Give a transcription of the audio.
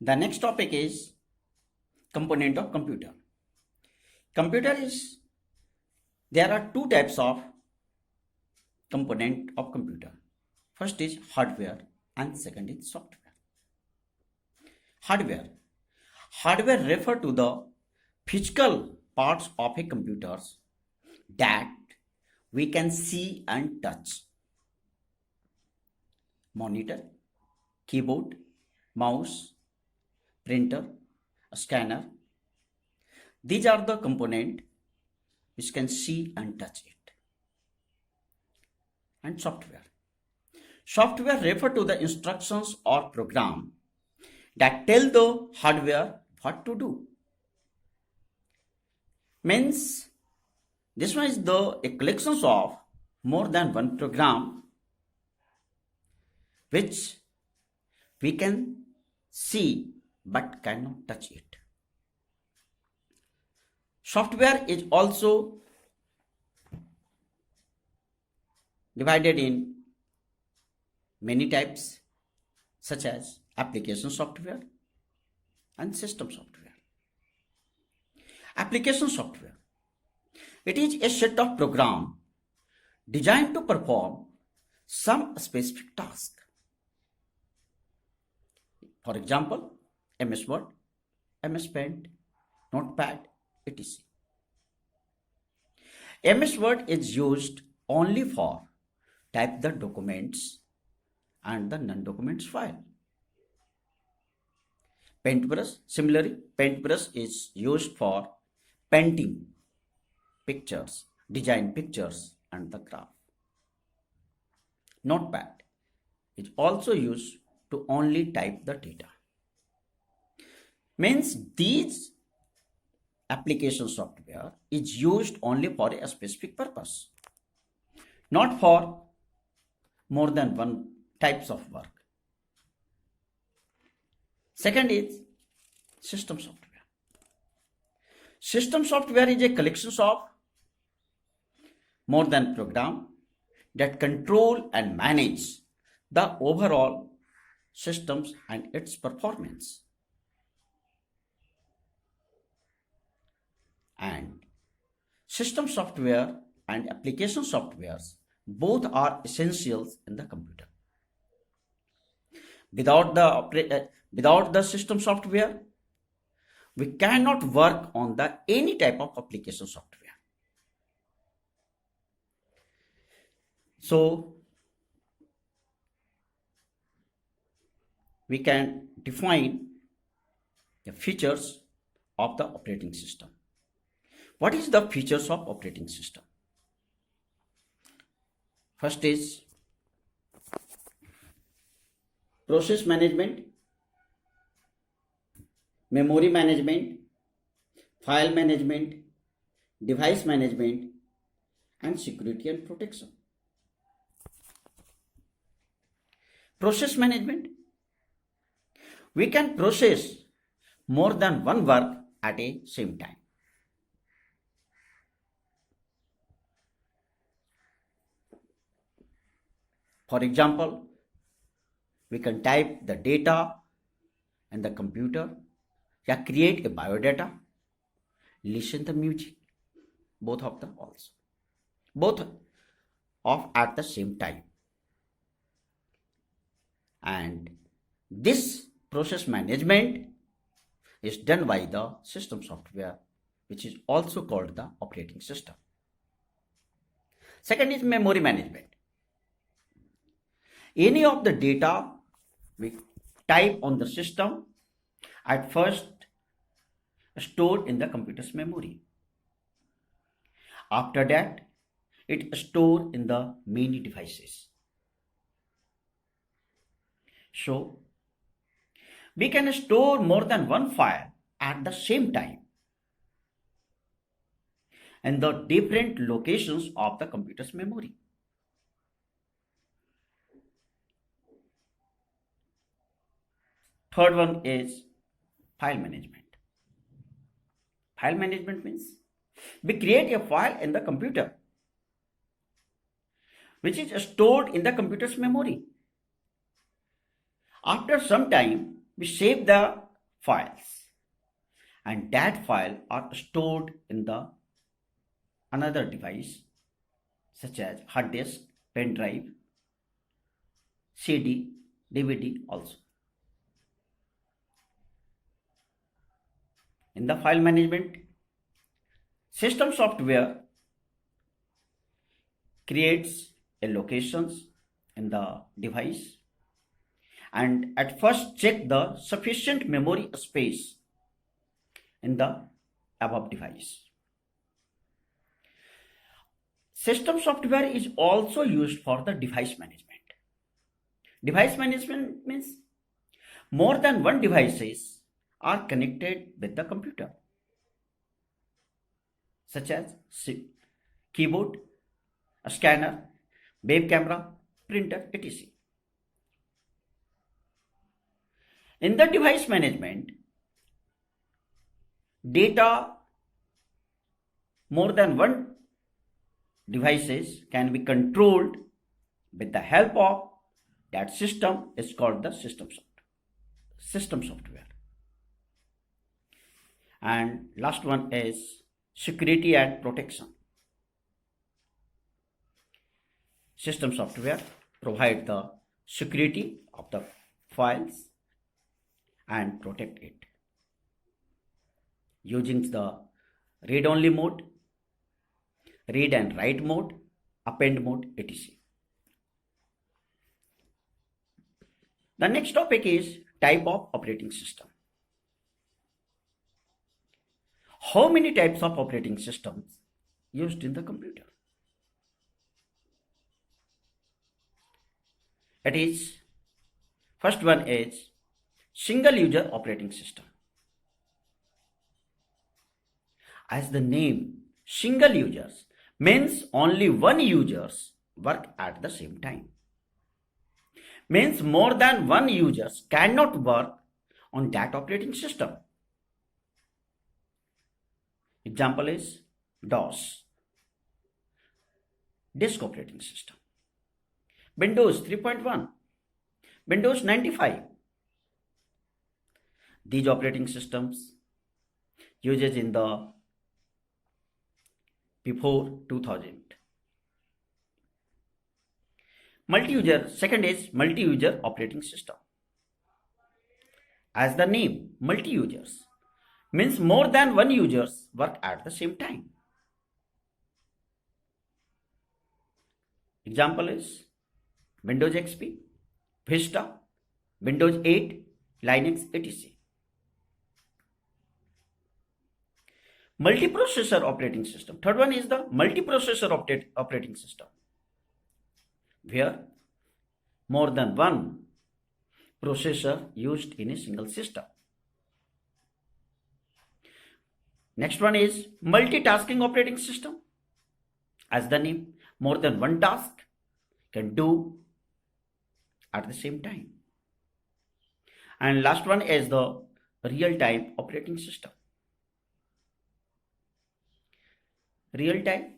The next topic is component of computer. Computer is, there are two types of component of computer. First is hardware and second is software. Hardware. Hardware refer to the physical parts of a computer that we can see and touch. Monitor, keyboard, mouse, printer, scanner. These are the component which can see and touch it. And software. Software refer to the instructions or program that tell the hardware what to do. Means this one is a collection of more than one program which we can see but cannot touch it. Software is also divided in many types such as application software and system software. Application software. It is a set of programs designed to perform some specific task. For example, MS Word, MS Paint, Notepad, etc. MS Word is used only for type the documents and the non-documents file. Paintbrush, similarly, paintbrush is used for painting pictures, design pictures and the graph. Notepad is also used to only type the data. Means these application software is used only for a specific purpose, not for more than one types of work. Second is system software. System software is a collection of more than program that control and manage the overall systems and its performance. And system software and application softwares both are essentials in the computer. Without the system software, we cannot work on any type of application software. So we can define the features of the operating system. What is the features of operating system? First is process management, memory management, file management, device management, and security and protection. Process management. We can process more than one work at a same time. For example, we can type the data in the computer, create a biodata, listen to music, both of them also. Both of at the same time. And this process management is done by the system software, which is also called the operating system. Second is memory management. Any of the data we type on the system at first stored in the computer's memory. After that, it is stored in the many devices. So, we can store more than one file at the same time in the different locations of the computer's memory. Third one is file management. File management means we create a file in the computer which is stored in the computer's memory. After some time, we save the files, and that file are stored in the another device such as hard disk, pen drive, CD, DVD also. In the file management, system software creates a locations in the device and at first check the sufficient memory space in the above device. System software is also used for the device management. Device management means more than one devices are connected with the computer, such as keyboard, a scanner, web camera, printer, etc. In the device management, data more than one devices can be controlled with the help of that system is called the system software. And last one is security and protection. System software provide the security of the files and protect it using the read-only mode, read and write mode, append mode, etc. The next topic is type of operating system. How many types of operating systems used in the computer? It is, first one is single user operating system. As the name single users means only one users work at the same time. Means more than one users cannot work on that operating system. Example is DOS, disk operating system. Windows 3.1, Windows 95. These operating systems uses in the before 2000. Multi-user, second is multi-user operating system. As the name multi-users means more than one users work at the same time. Example is Windows XP, Vista, Windows 8, Linux, etc. Multiprocessor operating system. Third one is the multiprocessor operating system, where more than one processor used in a single system. Next one is multitasking operating system. As the name, more than one task can do at the same time. And last one is the real-time operating system. Real-time